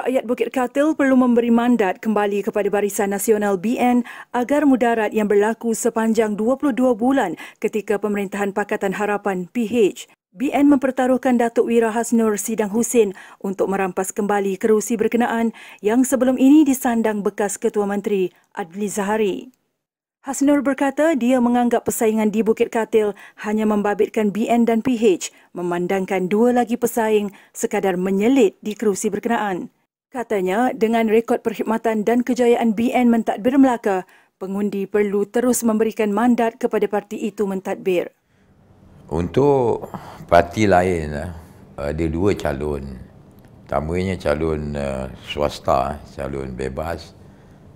Rakyat Bukit Katil perlu memberi mandat kembali kepada Barisan Nasional BN agar mudarat yang berlaku sepanjang 22 bulan ketika pemerintahan Pakatan Harapan PH. BN mempertaruhkan Datuk Wira Hasnur Sidang Husin untuk merampas kembali kerusi berkenaan yang sebelum ini disandang bekas Ketua Menteri Adli Zahari. Hasnur berkata dia menganggap persaingan di Bukit Katil hanya membabitkan BN dan PH, memandangkan dua lagi pesaing sekadar menyelit di kerusi berkenaan. Katanya, dengan rekod perkhidmatan dan kejayaan BN mentadbir Melaka, pengundi perlu terus memberikan mandat kepada parti itu mentadbir. Untuk parti lain, ada dua calon. Pertamanya calon swasta, calon bebas.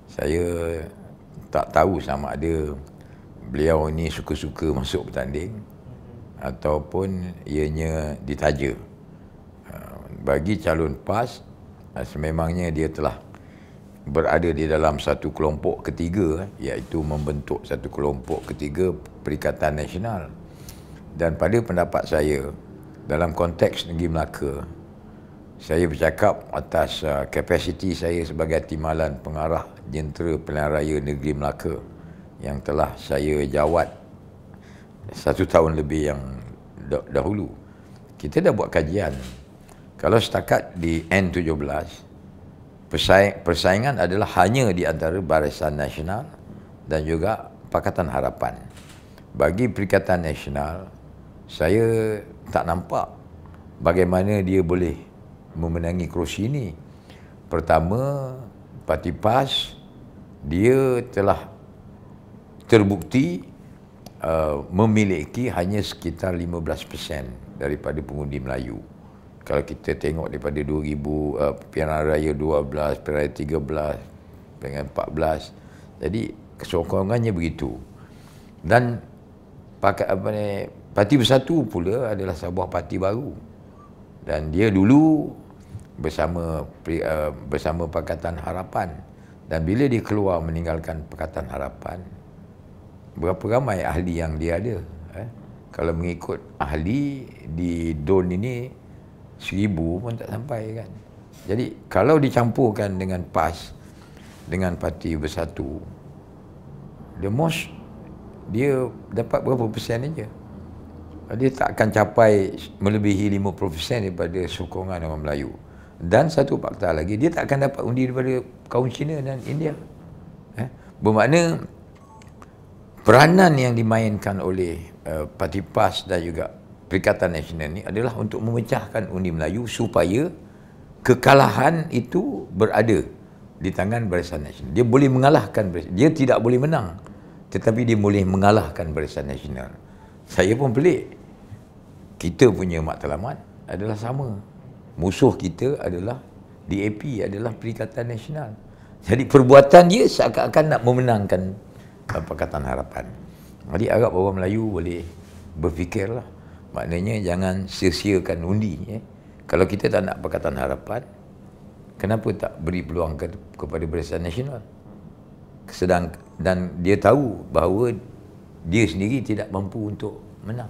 Saya tak tahu sama ada beliau ni suka-suka masuk bertanding ataupun ianya ditaja. Bagi calon PAS, sememangnya dia telah berada di dalam satu kelompok ketiga, iaitu membentuk satu kelompok ketiga Perikatan Nasional. Dan pada pendapat saya, dalam konteks Negeri Melaka, saya bercakap atas kapasiti saya sebagai Timbalan Pengarah Jentera Pilihan Raya Negeri Melaka yang telah saya jawat 1 tahun lebih yang dahulu. Kita dah buat kajian. Kalau setakat di N17, persaingan adalah hanya di antara Barisan Nasional dan juga Pakatan Harapan. Bagi Perikatan Nasional, saya tak nampak bagaimana dia boleh memenangi kerusi ini. Pertama, Parti PAS, dia telah terbukti memiliki hanya sekitar 15% daripada pengundi Melayu. Kalau kita tengok daripada 2000, pilihan raya 12, pilihan raya 13, pilihan 14. Jadi kesokongannya begitu. Dan Parti Bersatu pula adalah sebuah parti baru. Dan dia dulu bersama Pakatan Harapan. Dan bila dia keluar meninggalkan Pakatan Harapan, berapa ramai ahli yang dia ada? Kalau mengikut ahli di DUN ini, 1000 pun tak sampai kan. Jadi kalau dicampurkan dengan PAS, dengan Parti Bersatu, the most dia dapat berapa persen aja. Dia tak akan capai melebihi 50% daripada sokongan orang Melayu. Dan satu fakta lagi, dia tak akan dapat undi daripada kaum Cina dan India. Bermakna peranan yang dimainkan oleh Parti PAS dan juga Perikatan Nasional ini adalah untuk memecahkan undi Melayu supaya kekalahan itu berada di tangan Barisan Nasional. Dia boleh mengalahkan, dia tidak boleh menang, tetapi dia boleh mengalahkan Barisan Nasional. Saya pun pelik. Kita punya matlamat adalah sama. Musuh kita adalah DAP, adalah Perikatan Nasional. Jadi perbuatan dia seakan-akan nak memenangkan Pakatan Harapan. Jadi harap orang Melayu boleh berfikirlah. Maknanya jangan sia-siakan undi. Kalau kita tak nak Pakatan Harapan, kenapa tak beri peluang kepada Barisan Nasional? Dan dia tahu bahawa dia sendiri tidak mampu untuk menang.